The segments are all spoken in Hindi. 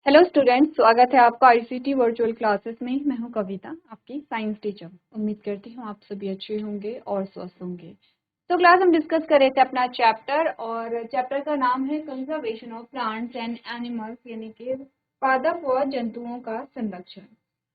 हेलो स्टूडेंट्स, स्वागत है आपका आईसीटी वर्चुअल क्लासेस में। मैं हूं कविता, आपकी साइंस टीचर। उम्मीद करती हूं आप सभी अच्छे होंगे और स्वस्थ होंगे। तो क्लास हम डिस्कस कर रहे थे अपना चैप्टर, और चैप्टर का नाम है conservation of plants and animals, यानी कि पादप व जंतुओं का संरक्षण।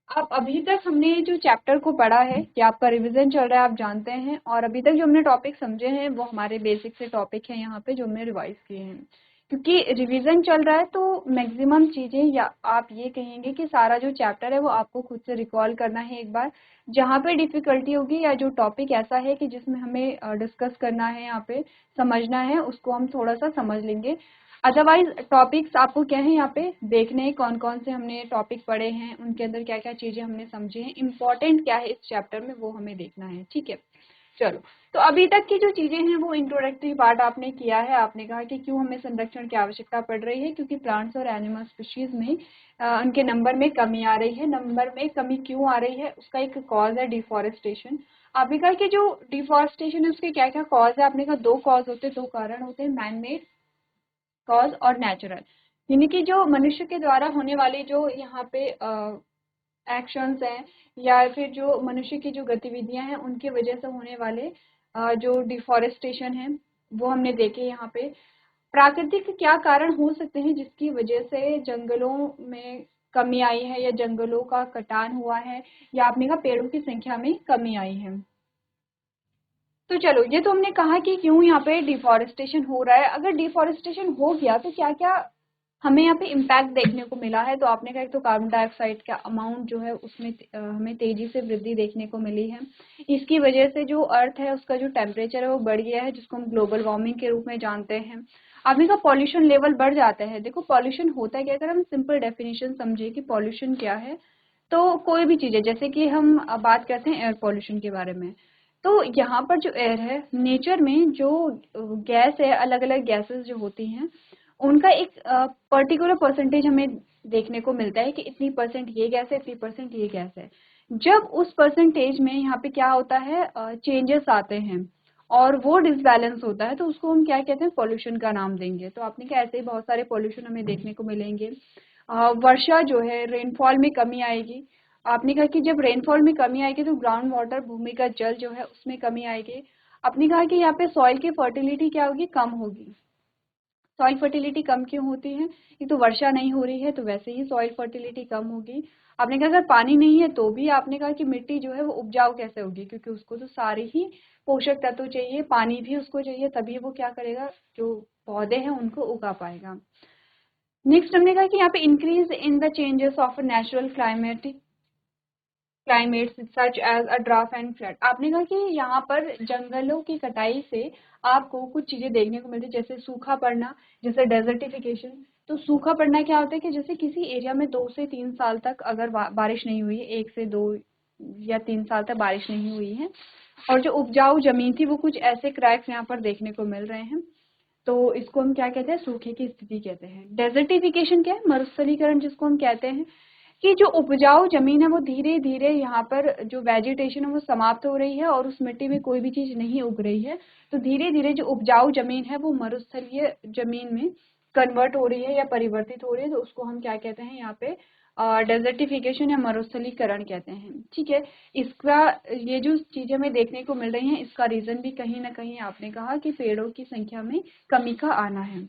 अब अभी तक हमने जो चैप्टर को पढ़ा है कि आपका रिवीजन चल रहा है, आप जानते हैं, और अभी तक जो हमने टॉपिक समझे हैं वो हमारे बेसिक से टॉपिक हैं यहाँ पे जो हमने रिवाइज किए हैं। क्योंकि रिवीजन चल रहा है तो मैक्सिमम चीजें, या आप ये कहेंगे कि सारा जो चैप्टर है वो आपको खुद से रिकॉल करना है एक बार। जहाँ पे डिफिकल्टी होगी या जो टॉपिक ऐसा है कि जिसमें हमें डिस्कस करना है, यहाँ पे समझना है, उसको हम थोड़ा सा समझ लेंगे। अदरवाइज टॉपिक्स आपको क्या है यहाँ पे देखने, कौन कौन से हमने टॉपिक पढ़े हैं, उनके अंदर क्या क्या चीजें हमने समझी हैं, इम्पोर्टेंट क्या है इस चैप्टर में, वो हमें देखना है। ठीक है, चलो। तो अभी तक की जो चीजें हैं वो इंट्रोडक्टरी पार्ट आपने किया है। आपने कहा कि क्यों हमें संरक्षण की आवश्यकता पड़ रही है, क्योंकि प्लांट्स और एनिमल स्पीशीज में उनके नंबर में कमी आ रही है। नंबर में कमी क्यों आ रही है, उसका एक कॉज है डिफॉरेस्टेशन। आपने कहा कि जो डिफॉरेस्टेशन है उसके क्या क्या कॉज है। आपने कहा दो कॉज होते हैं, दो कारण होते हैं, मैन मेड कॉज और नेचुरल। यानी कि जो मनुष्य के द्वारा होने वाली जो यहाँ पे एक्शंस हैं, या फिर जो मनुष्य की जो गतिविधियां हैं उनकी वजह से होने वाले जो डिफॉरेस्टेशन है वो हमने देखे यहाँ पे। प्राकृतिक क्या कारण हो सकते हैं जिसकी वजह से जंगलों में कमी आई है, या जंगलों का कटान हुआ है, या आपने कहा पेड़ों की संख्या में कमी आई है। तो चलो, ये तो हमने कहा कि क्यों यहाँ पे डिफॉरेस्टेशन हो रहा है। अगर डिफॉरेस्टेशन हो गया तो क्या क्या हमें यहाँ पे इम्पैक्ट देखने को मिला है। तो आपने कहा, एक तो कार्बन डाइऑक्साइड का अमाउंट जो है उसमें हमें तेजी से वृद्धि देखने को मिली है। इसकी वजह से जो अर्थ है उसका जो टेम्परेचर है वो बढ़ गया है, जिसको हम ग्लोबल वार्मिंग के रूप में जानते हैं। आपने कहा पॉल्यूशन लेवल बढ़ जाता है। देखो पॉल्यूशन होता है क्या, अगर हम सिंपल डेफिनेशन समझे कि पॉल्यूशन क्या है, तो कोई भी चीज़ है, जैसे कि हम बात करते हैं एयर पॉल्यूशन के बारे में। तो यहाँ पर जो एयर है, नेचर में जो गैस है, अलग अलग गैसेस जो होती हैं, उनका एक पर्टिकुलर परसेंटेज हमें देखने को मिलता है कि इतनी परसेंट ये गैस है, इतनी परसेंट ये गैस है। जब उस परसेंटेज में यहाँ पे क्या होता है, चेंजेस आते हैं और वो डिसबैलेंस होता है, तो उसको हम क्या कहते हैं, पॉल्यूशन का नाम देंगे। तो आपने क्या, ऐसे ही बहुत सारे पॉल्यूशन हमें देखने को मिलेंगे। वर्षा जो है, रेनफॉल में कमी आएगी। आपने कहा कि जब रेनफॉल में कमी आएगी तो ग्राउंड वाटर, भूमि का जल जो है उसमें कमी आएगी। आपने कहा कि यहाँ पे सॉइल की फर्टिलिटी क्या होगी, कम होगी। सॉइल फर्टिलिटी कम क्यों होती है, ये तो वर्षा नहीं हो रही है तो वैसे ही सॉइल फर्टिलिटी कम होगी। आपने कहा अगर पानी नहीं है तो भी आपने कहा कि मिट्टी जो है वो उपजाऊ कैसे होगी, क्योंकि उसको तो सारे ही पोषक तत्व चाहिए, पानी भी उसको चाहिए, तभी वो क्या करेगा, जो पौधे हैं उनको उगा पाएगा। नेक्स्ट हमने कहा कि यहाँ पे increase in the changes of natural climates such as a drought and flood. आपने कहा कि यहाँ पर जंगलों की कटाई से आपको कुछ चीजें देखने को मिलती है, जैसे सूखा पड़ना, जैसे डेजर्टिफिकेशन। तो सूखा पड़ना क्या होता है कि जैसे किसी एरिया में 2 से 3 साल तक अगर बारिश नहीं हुई है, 1 से 2 या 3 साल तक बारिश नहीं हुई है, और जो उपजाऊ जमीन थी वो कुछ ऐसे क्रैक्स यहाँ पर देखने को मिल रहे हैं, तो इसको हम क्या कहते हैं, सूखे की स्थिति कहते हैं। डेजर्टिफिकेशन क्या है, मरुस्थलीकरण जिसको हम कहते हैं, कि जो उपजाऊ जमीन है वो धीरे धीरे यहाँ पर जो वेजिटेशन है वो समाप्त हो रही है और उस मिट्टी में कोई भी चीज नहीं उग रही है। तो धीरे धीरे जो उपजाऊ जमीन है वो मरुस्थलीय जमीन में कन्वर्ट हो रही है या परिवर्तित हो रही है, तो उसको हम क्या कहते हैं यहाँ पे, डेजर्टिफिकेशन या मरुस्थलीकरण कहते हैं। ठीक है, इसका ये जो चीजें हमें देखने को मिल रही हैं, इसका रीजन भी कहीं ना कहीं आपने कहा कि पेड़ों की संख्या में कमी का आना है।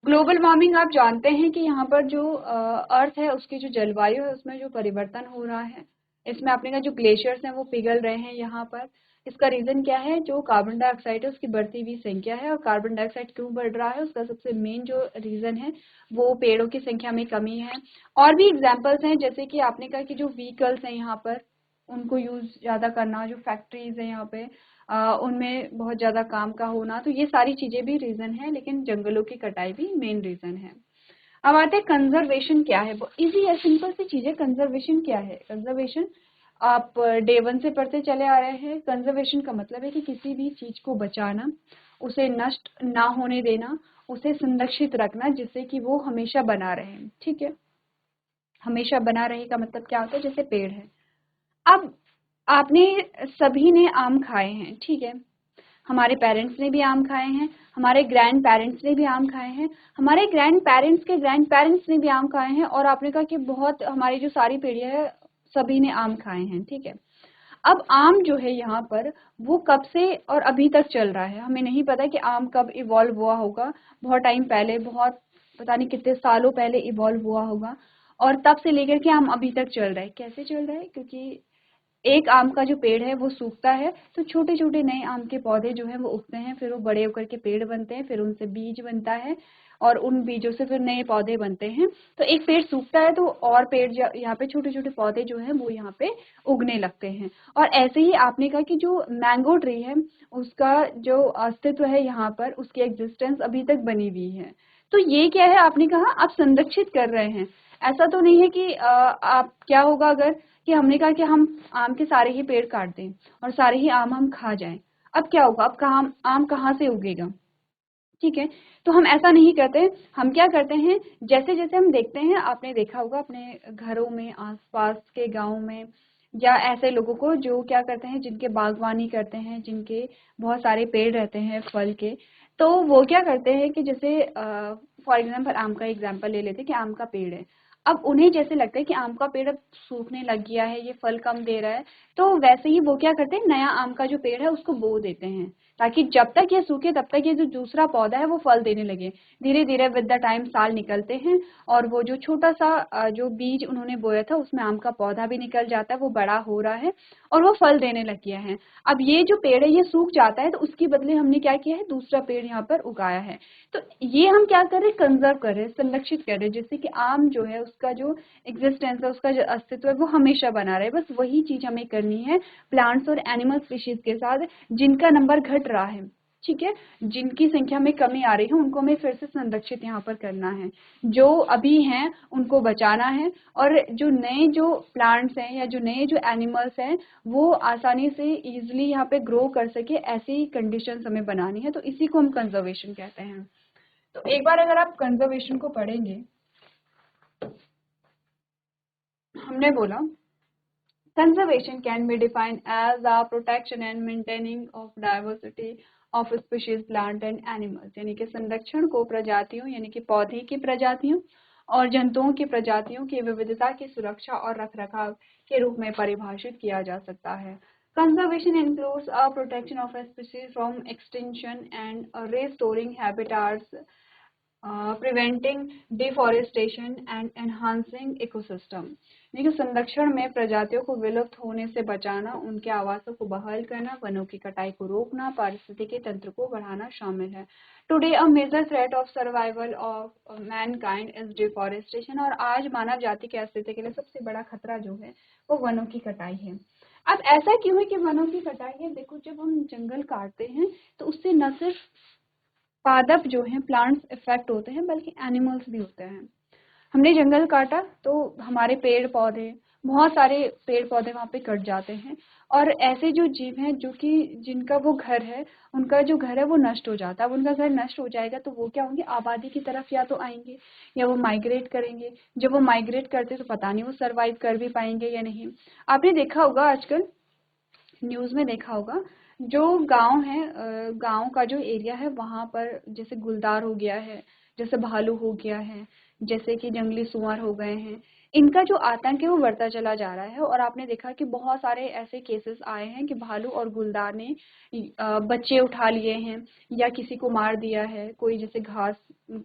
ग्लोबल वार्मिंग आप जानते हैं कि यहाँ पर जो अर्थ है उसकी जो जलवायु है उसमें जो परिवर्तन हो रहा है, इसमें आपने कहा जो ग्लेशियर्स हैं वो पिघल रहे हैं यहाँ पर। इसका रीजन क्या है, जो कार्बन डाइऑक्साइड है उसकी बढ़ती हुई संख्या है। और कार्बन डाइऑक्साइड क्यों बढ़ रहा है, उसका सबसे मेन जो रीजन है वो पेड़ों की संख्या में कमी है। और भी एग्जाम्पल्स हैं, जैसे कि आपने कहा कि जो व्हीकल्स हैं यहाँ पर उनको यूज ज्यादा करना, जो फैक्ट्रीज है यहाँ पे उनमें बहुत ज्यादा काम का होना, तो ये सारी चीजें भी रीजन है, लेकिन जंगलों की कटाई भी मेन रीजन है। अब आते हैं कंजर्वेशन क्या है। वो इजी है, सिंपल सी चीज है। कंजर्वेशन क्या है, कंजर्वेशन आप डे वन से पढ़ते चले आ रहे हैं। कंजर्वेशन का मतलब है कि किसी भी चीज को बचाना, उसे नष्ट ना होने देना, उसे संरक्षित रखना, जिससे कि वो हमेशा बना रहे। ठीक है, हमेशा बना रहे का मतलब क्या होता है, जैसे पेड़ है। अब आपने सभी ने आम खाए हैं, ठीक है। हमारे पेरेंट्स ने भी आम खाए हैं, हमारे ग्रैंड पेरेंट्स ने भी आम खाए हैं, हमारे ग्रैंड पेरेंट्स के ग्रैंड पेरेंट्स ने भी आम खाए हैं, और आपने कहा कि बहुत हमारी जो सारी पीढ़ियां है सभी ने आम खाए हैं, ठीक है। अब आम जो है यहाँ पर वो कब से और अभी तक चल रहा है, हमें नहीं पता कि आम कब इवॉल्व हुआ होगा, बहुत टाइम पहले, बहुत पता नहीं कितने सालों पहले इवॉल्व हुआ होगा, और तब से लेकर के आम अभी तक चल रहा है। कैसे चल रहा है? क्योंकि एक आम का जो पेड़ है वो सूखता है तो छोटे छोटे नए आम के पौधे जो है वो उगते हैं, फिर वो बड़े होकर के पेड़ बनते हैं, फिर उनसे बीज बनता है और उन बीजों से फिर नए पौधे बनते हैं। तो एक पेड़ सूखता है तो और पेड़ यहाँ पे छोटे छोटे पौधे जो है वो यहाँ पे उगने लगते हैं। और ऐसे ही आपने कहा कि जो मैंगो ट्री है उसका जो अस्तित्व है यहाँ पर, उसकी एग्जिस्टेंस अभी तक बनी हुई है। तो ये क्या है, आपने कहा आप संरक्षित कर रहे हैं। ऐसा तो नहीं है कि आप क्या होगा अगर कि हमने कहा कि हम आम के सारे ही पेड़ काट दें और सारे ही आम हम खा जाएं। अब क्या होगा? अब कहाँ आम कहाँ से उगेगा? ठीक है, तो हम ऐसा नहीं करते। हम क्या करते हैं, जैसे जैसे हम देखते हैं, आपने देखा होगा अपने घरों में, आसपास के गांव में, या ऐसे लोगों को जो क्या करते हैं, जिनके बागवानी करते हैं, जिनके बहुत सारे पेड़ रहते हैं फल के, तो वो क्या करते हैं कि जैसे फॉर एग्जाम्पल आम का एग्जाम्पल ले लेते हैं कि आम का पेड़ है। अब उन्हें जैसे लगता है कि आम का पेड़ अब सूखने लग गया है, ये फल कम दे रहा है, तो वैसे ही वो क्या करते हैं, नया आम का जो पेड़ है उसको बो देते हैं, ताकि जब तक ये सूखे तब तक ये जो दूसरा पौधा है वो फल देने लगे। धीरे धीरे विद द टाइम साल निकलते हैं और वो जो छोटा सा जो बीज उन्होंने बोया था उसमें आम का पौधा भी निकल जाता है, वो बड़ा हो रहा है और वो फल देने लग गया है। अब ये जो पेड़ है ये सूख जाता है तो उसके बदले हमने क्या किया है, दूसरा पेड़ यहाँ पर उगाया है। तो ये हम क्या कर रहे हैं, कंजर्व कर रहे हैं, संरक्षित कर रहे हैं, जिससे कि आम जो है उसका जो एग्जिस्टेंस है, उसका जो अस्तित्व है वो हमेशा बना रहे। बस वही चीज हमें करनी है प्लांट्स और एनिमल स्पीशीज के साथ जिनका नंबर घट रहा है, ठीक है, जिनकी संख्या में कमी आ रही है, उनको हमें फिर से संरक्षित यहाँ पर करना है। जो अभी हैं उनको बचाना है, और जो नए जो प्लांट्स हैं या जो नए जो एनिमल्स हैं वो आसानी से इजिली यहाँ पे ग्रो कर सके, ऐसी कंडीशंस हमें बनानी है। तो इसी को हम कंजर्वेशन कहते हैं। तो एक बार अगर आप कंजर्वेशन को पढ़ेंगे, हमने बोला conservation can be defined as the protection and maintaining of diversity of species plant and animals, यानी कि संरक्षण को प्रजातियों यानी कि पौधे की प्रजातियों और जंतुओं की प्रजातियों की विविधता की सुरक्षा और रखरखाव के रूप में परिभाषित किया जा सकता है। Conservation includes a protection of a species from extinction and restoring habitats, preventing deforestation and enhancing ecosystem. यानी कि संरक्षण में प्रजातियों को विलुप्त होने से बचाना, उनके आवासों को बहाल करना, वनों की कटाई को रोकना, पारिस्थितिकी तंत्र को बढ़ाना शामिल है। Today a major threat of survival of mankind is deforestation, और आज मानव जाति के अस्तित्व के लिए सबसे बड़ा खतरा जो है वो वनों की कटाई है। अब ऐसा क्यों है कि वनों की कटाई है? देखो, जब हम जंगल काटते हैं तो उससे न सिर्फ पादप जो हैं प्लांट्स इफेक्ट होते हैं, बल्कि एनिमल्स भी होते हैं। हमने जंगल काटा तो हमारे पेड़ पौधे, बहुत सारे पेड़ पौधे वहाँ पे कट जाते हैं, और ऐसे जो जीव हैं जो कि जिनका वो घर है, उनका जो घर है वो नष्ट हो जाता है। अब उनका घर नष्ट हो जाएगा तो वो क्या होंगे, आबादी की तरफ या तो आएंगे या वो माइग्रेट करेंगे। जब वो माइग्रेट करते तो पता नहीं वो सरवाइव कर भी पाएंगे या नहीं। आपने देखा होगा, आजकल न्यूज़ में देखा होगा, जो गांव है, गांव का जो एरिया है वहां पर जैसे गुलदार हो गया है, जैसे भालू हो गया है, जैसे कि जंगली सुअर हो गए हैं, इनका जो आतंक है वो बढ़ता चला जा रहा है। और आपने देखा कि बहुत सारे ऐसे केसेस आए हैं कि भालू और गुलदार ने बच्चे उठा लिए हैं या किसी को मार दिया है, कोई जैसे घास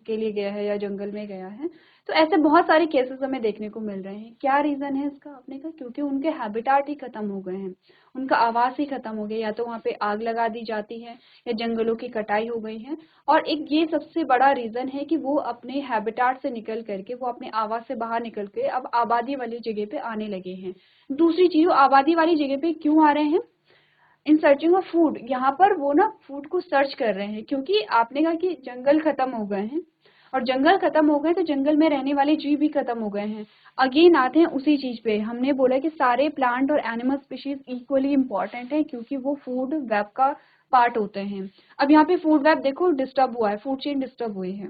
के लिए गया है या जंगल में गया है। तो ऐसे बहुत सारे केसेस हमें देखने को मिल रहे हैं। क्या रीजन है इसका? आपने कहा क्योंकि उनके हैबिटाट ही खत्म हो गए हैं, उनका आवास ही खत्म हो गया, या तो वहाँ पे आग लगा दी जाती है या जंगलों की कटाई हो गई है। और एक ये सबसे बड़ा रीजन है कि वो अपने हैबिटाट से निकल करके, वो अपने आवास से बाहर निकल के अब आबादी वाली जगह पे आने लगे हैं। दूसरी चीज, वो आबादी वाली जगह पे क्यों आ रहे हैं? इन सर्चिंग ऑफ फूड। यहाँ पर वो ना फूड को सर्च कर रहे हैं, क्योंकि आपने कहा कि जंगल खत्म हो गए हैं, और जंगल खत्म हो गए तो जंगल में रहने वाले जीव भी खत्म हो गए हैं। अगेन आते हैं उसी चीज पे, हमने बोला कि सारे प्लांट और एनिमल स्पीशीज इक्वली इंपॉर्टेंट है क्योंकि वो फूड वेब का पार्ट होते हैं। अब यहाँ पे फूड वेब देखो डिस्टर्ब हुआ है, फूड चेन डिस्टर्ब हुई है।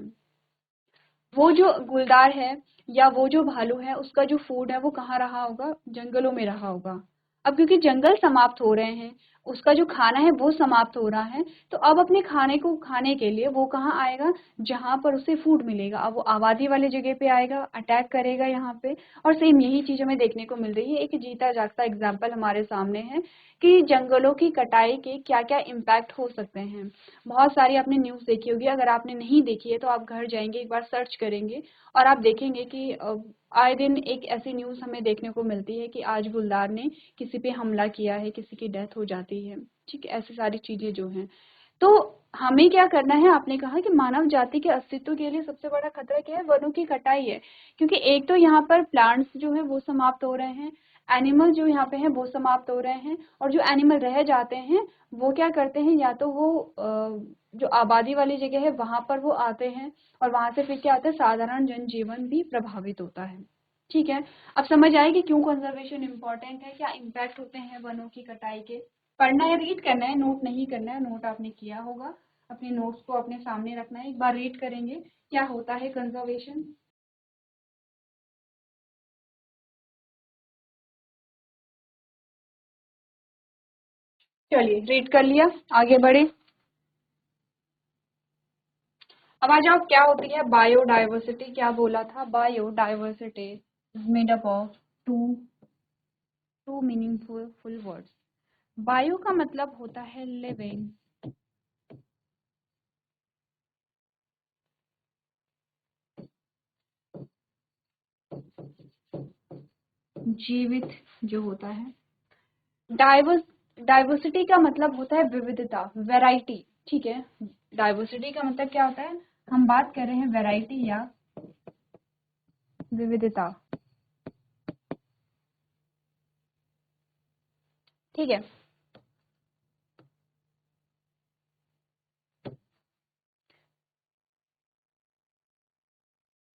वो जो गुलदार है या वो जो भालू है, उसका जो फूड है वो कहाँ रहा होगा? जंगलों में रहा होगा। अब क्योंकि जंगल समाप्त हो रहे हैं, उसका जो खाना है वो समाप्त हो रहा है, तो अब अपने खाने को खाने के लिए वो कहाँ आएगा, जहाँ पर उसे फूड मिलेगा। अब वो आबादी वाले जगह पे आएगा, अटैक करेगा यहाँ पे। और सेम यही चीज हमें देखने को मिल रही है। एक जीता जागता एग्जाम्पल हमारे सामने है कि जंगलों की कटाई के क्या क्या इम्पैक्ट हो सकते हैं। बहुत सारी आपने न्यूज़ देखी होगी, अगर आपने नहीं देखी है तो आप घर जाएंगे, एक बार सर्च करेंगे और आप देखेंगे कि आए दिन एक ऐसी न्यूज़ हमें देखने को मिलती है कि आज गुलदार ने किसी पे हमला किया है, किसी की डेथ हो जाती है। ठीक है, ऐसी सारी चीजें जो हैं। तो हमें क्या करना है, आपने कहा कि मानव जाति के अस्तित्व के लिए सबसे बड़ा खतरा क्या है, वनों की कटाई है। क्योंकि एक तो यहाँ पर प्लांट्स जो है वो समाप्त हो रहे हैं, एनिमल जो यहाँ पे हैं वो समाप्त हो रहे हैं, और जो एनिमल रह जाते हैं वो क्या करते हैं, या तो वो जो आबादी वाली जगह है वहां पर वो आते हैं, और वहां से फिर क्या होता है, साधारण जनजीवन भी प्रभावित होता है। ठीक है, अब समझ आए कि क्यों कंजर्वेशन इंपॉर्टेंट है, क्या इम्पैक्ट होते हैं वनों की कटाई के। पढ़ना है, रीड करना है, नोट नहीं करना है। नोट आपने किया होगा, अपने नोट्स को अपने सामने रखना है, एक बार रीड करेंगे क्या होता है कंजर्वेशन। चलिए, रीड कर लिया, आगे बढ़े। अब आ जाओ, क्या होती है बायोडाइवर्सिटी, क्या बोला था, biodiversity is made up of two two meaningful full words. Bio का मतलब होता है लिविंग, जीवित जो होता है। डाइवर्स डाइवर्सिटी का मतलब होता है विविधता, वैरायटी। ठीक है, डाइवर्सिटी का मतलब क्या होता है, हम बात कर रहे हैं वैरायटी या विविधता। ठीक है,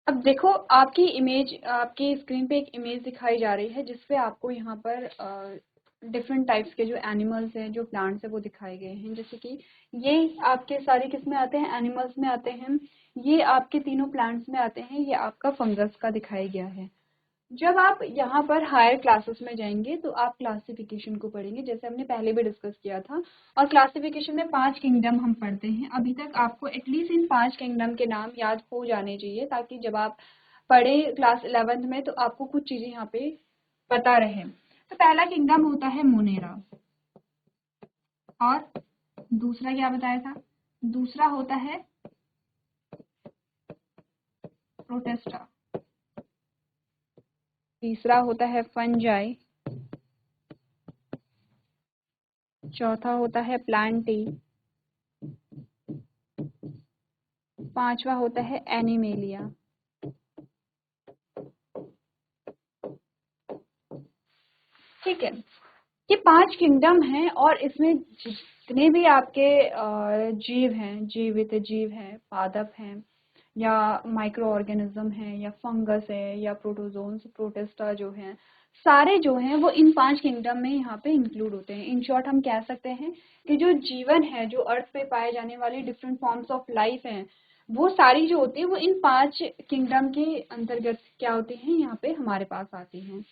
अब देखो, आपकी इमेज, आपकी स्क्रीन पे एक इमेज दिखाई जा रही है जिसपे आपको यहाँ पर डिफरेंट टाइप्स के जो एनिमल्स हैं, जो प्लांट्स हैं वो दिखाए गए हैं। जैसे कि ये आपके सारे किस में आते हैं, एनिमल्स में आते हैं। ये आपके तीनों प्लांट्स में आते हैं, ये आपका फंगस का दिखाया गया है। जब आप यहाँ पर हायर क्लासेस में जाएंगे तो आप क्लासिफिकेशन को पढ़ेंगे, जैसे हमने पहले भी डिस्कस किया था। और क्लासिफिकेशन में 5 किंगडम हम पढ़ते हैं। अभी तक आपको एटलीस्ट इन 5 किंगडम के नाम याद हो जाने चाहिए, ताकि जब आप पढ़े क्लास 11th में तो आपको कुछ चीजें यहाँ पे पता रहे। तो पहला किंगडम होता है मोनेरा, और दूसरा क्या बताया था, दूसरा होता है प्रोटेस्टा, तीसरा होता है फंजाई, चौथा होता है प्लांटी, पांचवा होता है एनिमेलिया। ठीक है, ये 5 किंगडम हैं, और इसमें जितने भी आपके जीव हैं, जीवित जीव हैं, पादप हैं, या माइक्रो ऑर्गेनिज्म हैं, या फंगस है, या प्रोटोजोन्स, प्रोटेस्टा जो हैं, सारे जो हैं वो इन 5 किंगडम में यहाँ पे इंक्लूड होते हैं। इन शॉर्ट हम कह सकते हैं कि जो जीवन है, जो अर्थ पे पाए जाने वाली डिफरेंट फॉर्म्स ऑफ लाइफ हैं, वो सारी जो होती है वो इन 5 किंगडम के अंतर्गत क्या होती हैं, यहाँ पे हमारे पास आती हैं।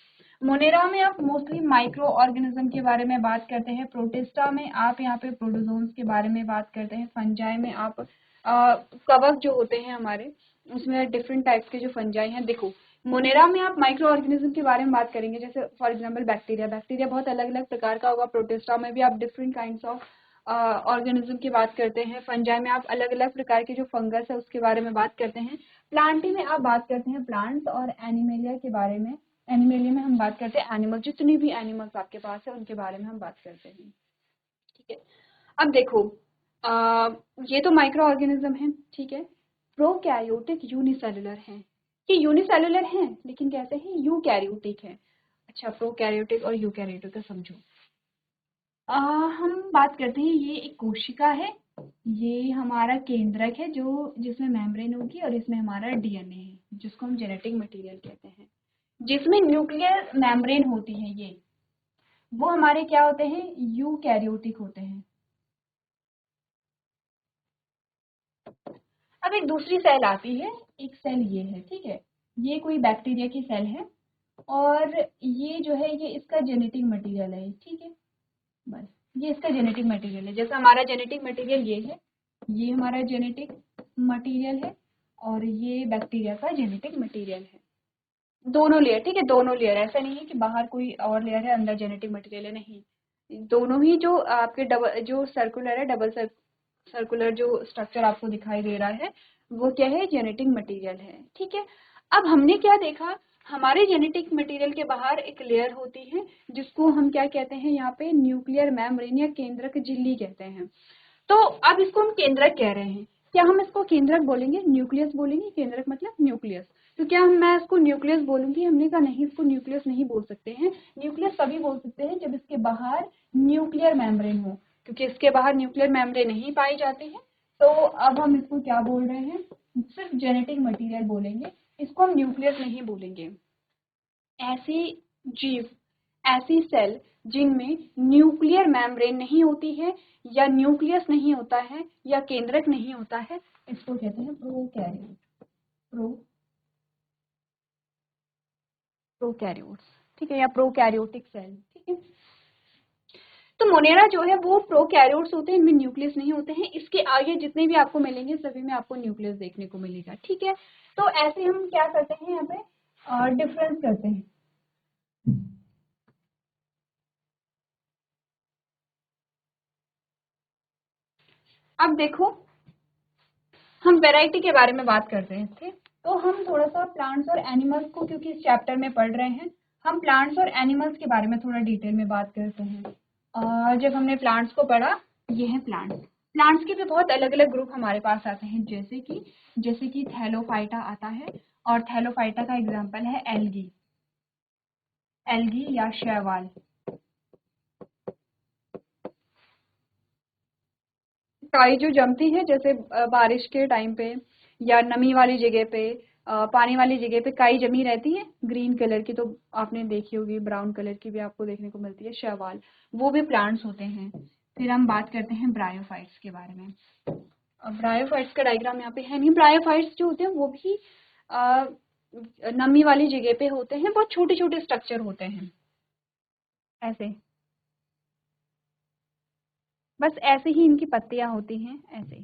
मोनेरा में आप मोस्टली माइक्रो ऑर्गेनिज्म के बारे में बात करते हैं, प्रोटिस्टा में आप यहाँ पे प्रोटोजोन्स के बारे में बात करते हैं, फंजाई में आप कवक जो होते हैं हमारे, उसमें डिफरेंट टाइप्स के जो फंजाई हैं। देखो, मोनेरा में आप माइक्रो ऑर्गेनिज्म के बारे में बात करेंगे, जैसे फॉर एग्जांपल बैक्टीरिया, बैक्टीरिया बहुत अलग अलग प्रकार का होगा। प्रोटिस्टा में भी आप डिफरेंट काइंड्स ऑफ ऑर्गेनिज्म की बात करते हैं। फंजाई में आप अलग अलग प्रकार के जो फंगस है उसके बारे में बात करते हैं। प्लांटी में आप बात करते हैं प्लांट्स, और एनिमेलिया के बारे में, एनिमेलिया में हम बात करते हैं एनिमल, जितनी भी एनिमल्स आपके पास है उनके बारे में हम बात करते हैं। ठीक है, अब देखो, आ, ये तो माइक्रो ऑर्गेनिज्म है। ठीक है, प्रोकैरियोटिक यूनिसेलुलर हैं। ये यूनिसेलुलर हैं लेकिन कैसे हैं, यूकैरियोटिक है। अच्छा, प्रोकैरियोटिक और यूकैरियोटिक का समझो। हम बात करते हैं, ये एक कोशिका है, ये हमारा केंद्रक है जो जिसमें मेम्ब्रेन होगी, और इसमें हमारा डीएनए है जिसको हम जेनेटिक मटेरियल कहते हैं। जिसमें न्यूक्लियर मेम्ब्रेन होती है, ये वो हमारे क्या होते हैं, यूकैरियोटिक होते हैं। अब एक दूसरी सेल आती है, एक सेल ये है। ठीक है, ये कोई बैक्टीरिया की सेल है, और ये जो है ये इसका जेनेटिक मटेरियल है। ठीक है, बस ये इसका जेनेटिक मटेरियल है। जैसे हमारा जेनेटिक मटेरियल ये है, ये हमारा जेनेटिक मटेरियल है, और ये बैक्टीरिया का जेनेटिक मटेरियल है। दोनों लेयर, ठीक है, दोनों लेयर, ऐसा नहीं है कि बाहर कोई और लेयर है अंदर जेनेटिक मटेरियल है, नहीं, दोनों ही जो आपके डबल जो सर्कुलर है, डबल सर्कुलर जो स्ट्रक्चर आपको दिखाई दे रहा है वो क्या है, जेनेटिक मटेरियल है। ठीक है, अब हमने क्या देखा, हमारे जेनेटिक मटेरियल के बाहर एक लेयर होती है जिसको हम क्या कहते हैं, यहाँ पे न्यूक्लियर मेम्ब्रेन या केंद्रक झिल्ली कहते हैं। तो अब इसको हम केंद्रक कह रहे हैं, क्या हम इसको केंद्रक बोलेंगे, न्यूक्लियस बोलेंगे, केंद्रक मतलब न्यूक्लियस, तो क्या मैं इसको न्यूक्लियस बोलूंगी, हमने कहा नहीं, इसको न्यूक्लियस नहीं बोल सकते हैं। न्यूक्लियस तभी बोल सकते हैं जब इसके बाहर न्यूक्लियर मेम्ब्रेन हो, क्योंकि इसके बाहर न्यूक्लियर मेम्ब्रेन नहीं पाई जाती है। तो अब हम इसको क्या बोल रहे हैं, सिर्फ जेनेटिक मटीरियल बोलेंगे, इसको हम न्यूक्लियस नहीं बोलेंगे। ऐसी जीव, ऐसी सेल जिनमें न्यूक्लियर मेम्ब्रेन नहीं होती है, या न्यूक्लियस नहीं होता है, या केंद्रक नहीं होता है, इसको कहते हैं प्रोकैरियोट। प्रोकैरियोट्स, ठीक है, या प्रोकैरियोटिक सेल। ठीक है, तो मोनेरा जो है वो प्रोकैरियोट्स होते हैं, इनमें न्यूक्लियस नहीं होते हैं। इसके आगे जितने भी आपको मिलेंगे सभी में आपको न्यूक्लियस देखने को मिलेगा। ठीक है, तो ऐसे हम क्या करते हैं, यहाँ पे डिफरेंस करते हैं। अब देखो, हम वैरायटी के बारे में बात कर रहे थे, तो हम थोड़ा सा प्लांट्स और एनिमल्स को, क्योंकि इस चैप्टर में पढ़ रहे हैं, हम प्लांट्स और एनिमल्स के बारे में थोड़ा डिटेल में बात करते हैं। जब हमने प्लांट्स को पढ़ा, ये है प्लांट्स। प्लांट्स के भी बहुत अलग अलग ग्रुप हमारे पास आते हैं, जैसे कि थैलोफाइटा आता है, और थैलोफाइटा का एग्जाम्पल है एल्गी, एल्गी या शैवाल। काई जो जमती है, जैसे बारिश के टाइम पे या नमी वाली जगह पे, पानी वाली जगह पे काई जमी रहती है ग्रीन कलर की, तो आपने देखी होगी, ब्राउन कलर की भी आपको देखने को मिलती है, शैवाल, वो भी प्लांट्स होते हैं। फिर हम बात करते हैं ब्रायोफाइट्स के बारे में। ब्रायोफाइट्स का डायग्राम यहाँ पे है नहीं। ब्रायोफाइट्स जो होते हैं वो भी अ, नमी वाली जगह पे होते हैं, बहुत छोटे छोटे स्ट्रक्चर होते हैं, ऐसे, बस ऐसे ही इनकी पत्तियां होती हैं, ऐसे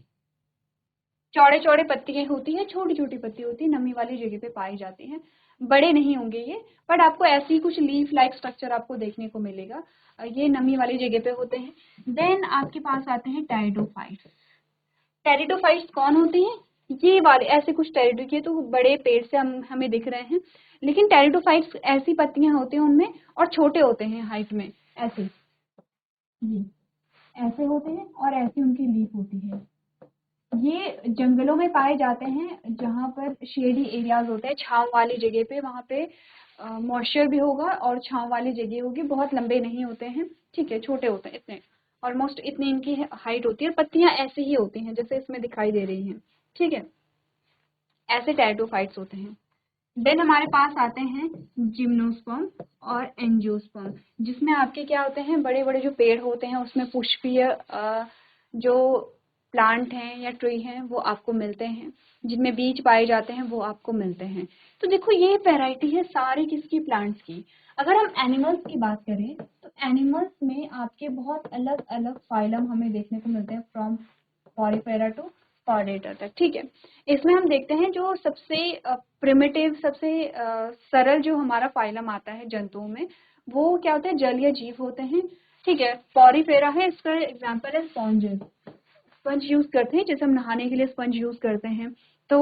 चौड़े चौड़े पत्तियां होती है, छोटी छोटी पत्ती होती है, नमी वाली जगह पे पाई जाती हैं, बड़े नहीं होंगे ये, बट आपको ऐसी कुछ लीफ लाइक स्ट्रक्चर आपको देखने को मिलेगा। ये नमी वाली जगह पे होते हैं। देन आपके पास आते हैं टेरिडोफाइट्स। टेरिडोफाइट्स कौन होते हैं, ये वाले ऐसे कुछ टेरिडो के तो बड़े पेड़ से हमें दिख रहे हैं, लेकिन टेरिडोफाइट्स ऐसी पत्तियां होती हैं उनमें, और छोटे होते हैं हाइट में, ऐसे, ये ऐसे होते हैं, और ऐसी उनकी लीफ होती है। ये जंगलों में पाए जाते हैं, जहाँ पर शेडी एरियाज होते हैं, छांव वाली जगह पे, वहाँ पे मॉइस्चर भी होगा और छांव वाली जगह होगी। बहुत लंबे नहीं होते हैं, ठीक है, छोटे होते हैं, इतने ऑलमोस्ट इतनी इनकी हाइट होती है। पत्तियां ऐसी ही होती हैं जैसे इसमें दिखाई दे रही हैं, ठीक है, ऐसे टेरिडोफाइट्स होते हैं। देन हमारे पास आते हैं जिम्नोस्पर्म और एंजियोस्पर्म, जिसमें आपके क्या होते हैं, बड़े बड़े जो पेड़ होते हैं उसमें पुष्पीय जो प्लांट हैं या ट्री हैं वो आपको मिलते हैं, जिनमें बीज पाए जाते हैं वो आपको मिलते हैं। तो देखो ये वैरायटी है सारी किसकी, प्लांट्स की। अगर हम एनिमल्स की बात करें तो एनिमल्स में आपके बहुत अलग अलग फाइलम हमें देखने को मिलते हैं, फ्रॉम पॉरीफेरा टू कॉर्डेटा तक। ठीक है, इसमें हम देखते हैं जो सबसे प्रिमिटिव, सबसे सरल जो हमारा फाइलम आता है जंतुओं में, वो क्या होता है, जलीय जीव होते हैं। ठीक है, पॉरीफेरा है, इसका एग्जांपल है स्पॉन्जेस। स्पंज यूज करते हैं, जैसे हम नहाने के लिए स्पंज यूज करते हैं, तो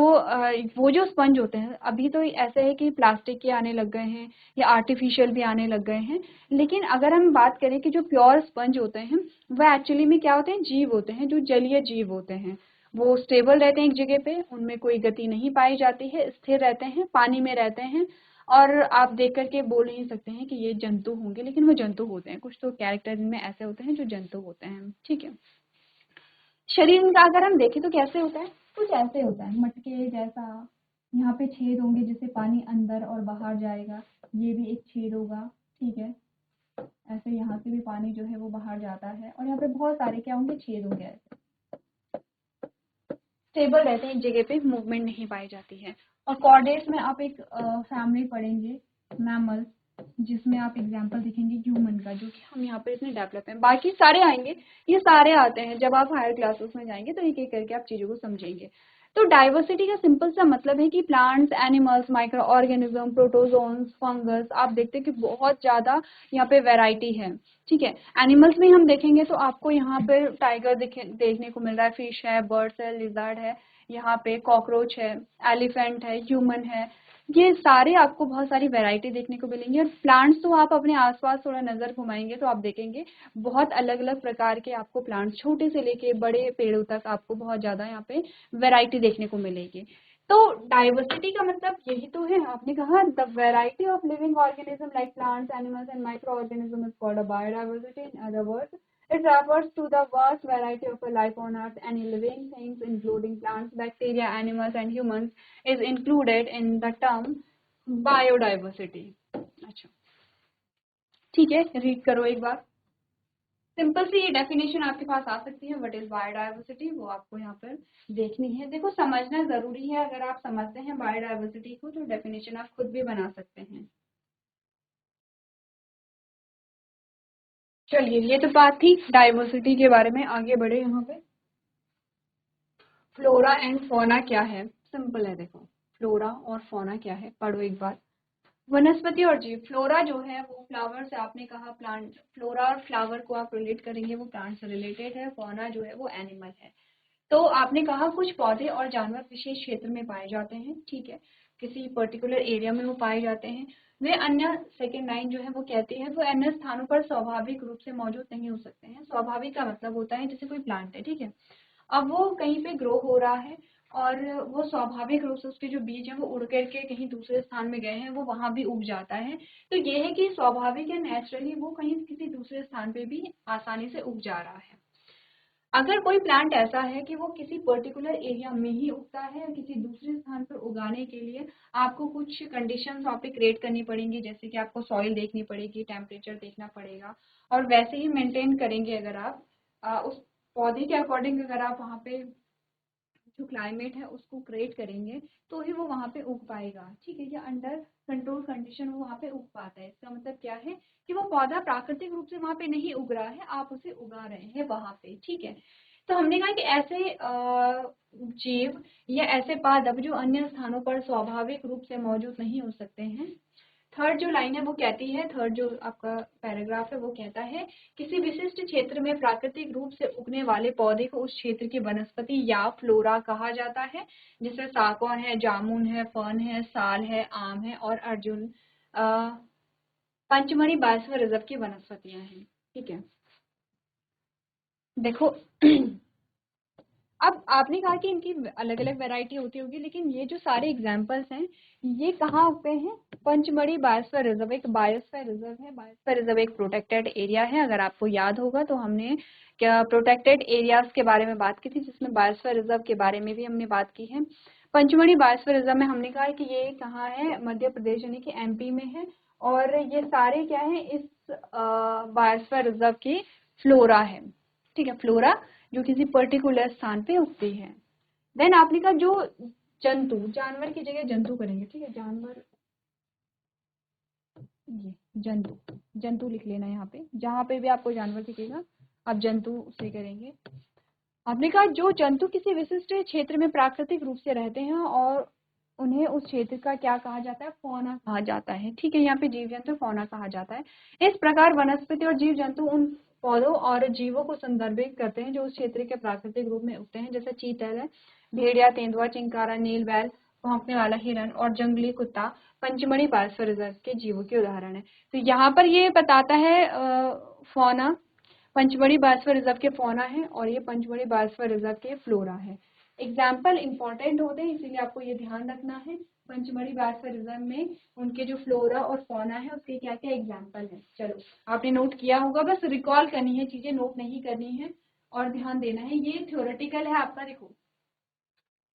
वो जो स्पंज होते हैं, अभी तो ऐसे है कि प्लास्टिक के आने लग गए हैं या आर्टिफिशियल भी आने लग गए हैं, लेकिन अगर हम बात करें कि जो प्योर स्पंज होते हैं वह एक्चुअली में क्या होते हैं, जीव होते हैं, जो जलीय जीव होते हैं। वो स्टेबल रहते हैं एक जगह पे, उनमें कोई गति नहीं पाई जाती है, स्थिर रहते हैं, पानी में रहते हैं, और आप देख करके बोल नहीं सकते हैं कि ये जंतु होंगे, लेकिन वो जंतु होते हैं। कुछ तो कैरेक्टर इनमें ऐसे होते हैं जो जंतु होते हैं। ठीक है, शरीर इनका अगर हम देखें तो कैसे होता है, कुछ ऐसे होता है, मटके जैसा, यहाँ पे छेद होंगे जिससे पानी अंदर और बाहर जाएगा, ये भी एक छेद होगा। ठीक है, ऐसे यहाँ से भी पानी जो है वो बाहर जाता है, और यहाँ पे बहुत सारे क्या होंगे, छेद होंगे, ऐसे स्टेबल रहते हैं एक जगह पे, मूवमेंट नहीं पाई जाती है। और कॉर्डेट्स में आप एक फैमिली पढ़ेंगे, मैमल, जिसमें आप एग्जाम्पल देखेंगे ह्यूमन का, जो कि हम यहाँ पे इसमें डेवलप हैं। बाकी सारे आएंगे, ये सारे आते हैं जब आप हायर क्लासेस में जाएंगे तो एक एक करके आप चीज़ों को समझेंगे। तो डाइवर्सिटी का सिंपल सा मतलब है कि plants, animals, micro organism, protozoans, fungus, आप देखते हैं कि बहुत ज़्यादा यहाँ पे वैरायटी है। ठीक है, एनिमल्स में हम देखेंगे तो आपको यहाँ पे टाइगर देखने को मिल रहा है, फिश है, बर्ड्स है, लिजर्ड है, यहाँ पे कॉकरोच है, एलिफेंट है, ह्यूमन है, ये सारे आपको बहुत सारी वैरायटी देखने को मिलेंगी। और प्लांट्स तो आप अपने आसपास थोड़ा नज़र घुमाएंगे तो आप देखेंगे बहुत अलग अलग प्रकार के आपको प्लांट्स, छोटे से लेके बड़े पेड़ों तक आपको बहुत ज़्यादा यहाँ पे वैरायटी देखने को मिलेगी। तो डाइवर्सिटी का मतलब यही तो है, आपने कहा the variety of living organism like plants, animals and micro organism is called a biodiversity. In other words, it refers to the vast variety of life on Earth. Any living things, including plants, bacteria, animals, and humans, is included in the term biodiversity. अच्छा, ठीक है, रीड करो एक बार। सिंपल सी डेफिनेशन आपके पास आ सकती है, व्हाट इज बायोडाइवर्सिटी, वो आपको यहाँ पर देखनी है। देखो समझना जरूरी है, अगर आप समझते हैं बायोडाइवर्सिटी को तो डेफिनेशन आप खुद भी बना सकते हैं। चलिए, ये तो बात थी डाइवर्सिटी के बारे में, आगे बढ़े। यहाँ पे फ्लोरा एंड फौना क्या है, सिंपल है। देखो फ्लोरा और फौना क्या है, पढ़ो एक बार। वनस्पति और जीव, फ्लोरा जो है वो फ्लावर से, आपने कहा प्लांट, फ्लोरा और फ्लावर को आप रिलेट करेंगे, वो प्लांट से रिलेटेड है। फौना जो है वो एनिमल है। तो आपने कहा कुछ पौधे और जानवर विशेष क्षेत्र में पाए जाते हैं, ठीक है, किसी पर्टिकुलर एरिया में वो पाए जाते हैं। वे अन्य, सेकेंड लाइन जो है वो कहती है, वो अन्य स्थानों पर स्वाभाविक रूप से मौजूद नहीं हो सकते हैं। स्वाभाविक का मतलब होता है जैसे कोई प्लांट है, ठीक है, अब वो कहीं पे ग्रो हो रहा है और वो स्वाभाविक रूप से उसके जो बीज हैं वो उड़ करके कहीं दूसरे स्थान में गए हैं, वो वहां भी उग जाता है। तो ये है कि स्वाभाविक या नेचुरली वो कहीं किसी दूसरे स्थान पे भी आसानी से उग जा रहा है। अगर कोई प्लांट ऐसा है कि वो किसी पर्टिकुलर एरिया में ही उगता है और किसी दूसरे स्थान पर उगाने के लिए आपको कुछ कंडीशंस वहाँ पे क्रिएट करनी पड़ेंगी, जैसे कि आपको सॉइल देखनी पड़ेगी, टेम्परेचर देखना पड़ेगा, और वैसे ही मेंटेन करेंगे अगर आप उस पौधे के अकॉर्डिंग, अगर आप वहाँ पे जो क्लाइमेट है उसको क्रिएट करेंगे तो ही वो वहाँ पे उग पाएगा। ठीक है, या अंडर कंट्रोल कंडीशन वो वहाँ पे उग पाता है। इसका मतलब क्या है कि वो पौधा प्राकृतिक रूप से वहाँ पे नहीं उग रहा है, आप उसे उगा रहे हैं वहाँ पे। ठीक है, तो हमने कहा कि ऐसे जीव या ऐसे पादप जो अन्य स्थानों पर स्वाभाविक रूप से मौजूद नहीं हो सकते हैं। थर्ड जो लाइन है वो कहती है, थर्ड जो आपका पैराग्राफ है वो कहता है, किसी विशिष्ट क्षेत्र में प्राकृतिक रूप से उगने वाले पौधे को उस क्षेत्र की वनस्पति या फ्लोरा कहा जाता है। जिसमें सागौन है, जामुन है, फर्न है, साल है, आम है और अर्जुन पंचमढ़ी बायोस्फीयर रिजर्व की वनस्पतियां हैं। ठीक है, देखो अब आपने कहा कि इनकी अलग अलग वैरायटी होती होगी, लेकिन ये जो सारे एग्जांपल्स हैं ये कहाँ उगते हैं? पंचमढ़ी बायोस्फीयर रिजर्व एक बायोस्फीयर रिजर्व है। बायोस्फीयर रिजर्व एक प्रोटेक्टेड एरिया है। अगर आपको याद होगा तो हमने क्या प्रोटेक्टेड एरियाज के बारे में बात की थी, जिसमें बायोस्फीयर रिजर्व के बारे में भी हमने बात की है। पंचमढ़ी बायोस्फीयर रिजर्व में हमने कहा कि ये कहाँ है, मध्य प्रदेश यानी कि एमपी में है। और ये सारे क्या है, इस बायोस्फीयर रिजर्व की फ्लोरा है। ठीक है, फ्लोरा जो किसी पर्टिकुलर स्थान पे उगती है। देन आपने कहा जो जंतु, जानवर की जगह जंतु करेंगे। ठीक है, जानवर, ये जंतु, जंतु लिख लेना यहाँ पे, जहाँ पे भी आपको जानवर दिखेगा आप जंतु से करेंगे। आपने कहा जो जंतु किसी विशिष्ट क्षेत्र में प्राकृतिक रूप से रहते हैं और उन्हें उस क्षेत्र का क्या कहा जाता है, फौना कहा जाता है। ठीक है, यहाँ पे जीव जंतु फौना कहा जाता है। इस प्रकार वनस्पति और जीव जंतु उन पौधों और जीवों को संदर्भित करते हैं जो उस क्षेत्र के प्राकृतिक रूप में उगते हैं, जैसे चीतल है, भेड़िया, तेंदुआ, चिंकारा, नील बैल, भौंकने वाला हिरन और जंगली कुत्ता पंचमढ़ी बायोस्फीयर रिजर्व के जीवों के उदाहरण है। तो यहाँ पर ये बताता है फौना, पंचमढ़ी बायोस्फीयर रिजर्व के फौना है और ये पंचमढ़ी बायोस्फीयर रिजर्व के फ्लोरा है। एग्जाम्पल इंपॉर्टेंट होते हैं, इसीलिए आपको ये ध्यान रखना है। पंचमढ़ी बायोस्फीयर रिजर्व में उनके जो फ्लोरा और फौना है उसके क्या क्या एग्जाम्पल है। चलो आपने नोट किया होगा, बस रिकॉल करनी है चीजें, नोट नहीं करनी है और ध्यान देना है। ये थ्योरेटिकल है आपका। देखो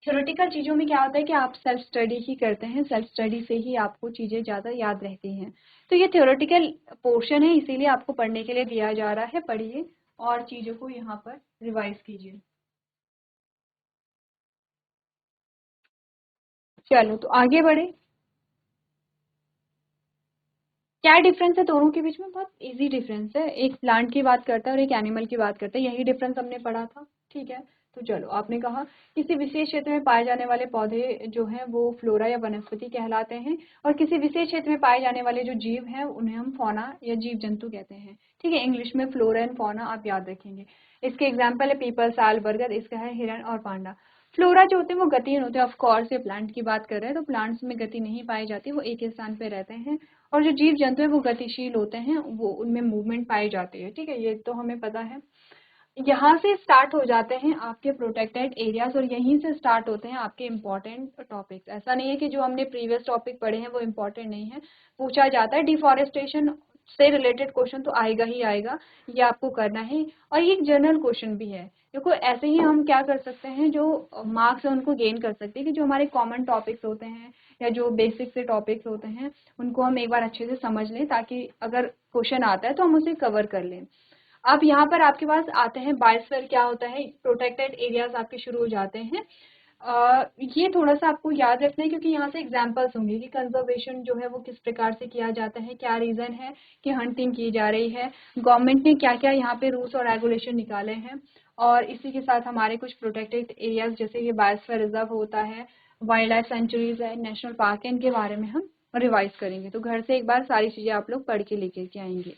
थ्योरेटिकल चीज़ों में क्या होता है कि आप सेल्फ स्टडी ही करते हैं, सेल्फ स्टडी से ही आपको चीज़ें ज़्यादा याद रहती हैं। तो ये थ्योरेटिकल पोर्शन है, इसीलिए आपको पढ़ने के लिए दिया जा रहा है। पढ़िए और चीज़ों को यहाँ पर रिवाइज कीजिए। चलो तो आगे बढ़े। क्या डिफरेंस है दोनों के बीच में? बहुत इजी डिफरेंस है, एक प्लांट की बात करता है और एक एनिमल की बात करता है, यही डिफरेंस हमने पढ़ा था, ठीक है। तो चलो, आपने कहा किसी विशेष क्षेत्र में पाए जाने वाले पौधे जो हैं वो फ्लोरा या वनस्पति कहलाते हैं, और किसी विशेष क्षेत्र में पाए जाने वाले जो जीव हैं उन्हें हम फौना या जीव जंतु कहते हैं, ठीक है। इंग्लिश में फ्लोरा एंड फौना आप याद रखेंगे। इसके एग्जाम्पल है पीपल, साल, बरगद, इसका है हिरण और पांडा। फ्लोरा जो होते हैं वो गतिहीन होते हैं, ऑफ कोर्स ये प्लांट की बात कर रहे हैं, तो प्लांट्स में गति नहीं पाई जाती, वो एक ही स्थान पे रहते हैं। और जो जीव जंतु है वो गतिशील होते हैं, वो उनमें मूवमेंट पाई जाती है, ठीक है, ये तो हमें पता है। यहाँ से स्टार्ट हो जाते हैं आपके प्रोटेक्टेड एरियाज, और यहीं से स्टार्ट होते हैं आपके इम्पोर्टेंट टॉपिक्स। ऐसा नहीं है कि जो हमने प्रीवियस टॉपिक पढ़े हैं वो इम्पोर्टेंट नहीं है, पूछा जाता है। डिफॉरेस्टेशन से रिलेटेड क्वेश्चन तो आएगा ही आएगा, ये आपको करना है, और ये एक जनरल क्वेश्चन भी है। देखो, ऐसे ही हम क्या कर सकते हैं, जो मार्क्स है उनको गेन कर सकते हैं, कि जो हमारे कॉमन टॉपिक्स होते हैं या जो बेसिक से टॉपिक्स होते हैं उनको हम एक बार अच्छे से समझ लें, ताकि अगर क्वेश्चन आता है तो हम उसे कवर कर लें। अब यहाँ पर आपके पास आते हैं बायोस्फीयर क्या होता है, प्रोटेक्टेड एरियाज आपके शुरू हो जाते हैं। ये थोड़ा सा आपको याद रखना है, क्योंकि यहाँ से एग्जांपल्स होंगे कि कंजर्वेशन जो है वो किस प्रकार से किया जाता है, क्या रीजन है कि हंटिंग की जा रही है, गवर्नमेंट ने क्या क्या यहाँ पे रूल्स और रेगुलेशन निकाले हैं, और इसी के साथ हमारे कुछ प्रोटेक्टेड एरियाज जैसे कि बायोस्फीयर रिजर्व होता है, वाइल्ड लाइफ सेंचुरीज है, नेशनल पार्क है, इनके बारे में हम रिवाइज करेंगे। तो घर से एक बार सारी चीजें आप लोग पढ़ के लेकर के आएंगे।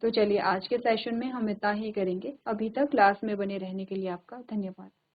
तो चलिए, आज के सेशन में हम इतना ही करेंगे। अभी तक क्लास में बने रहने के लिए आपका धन्यवाद।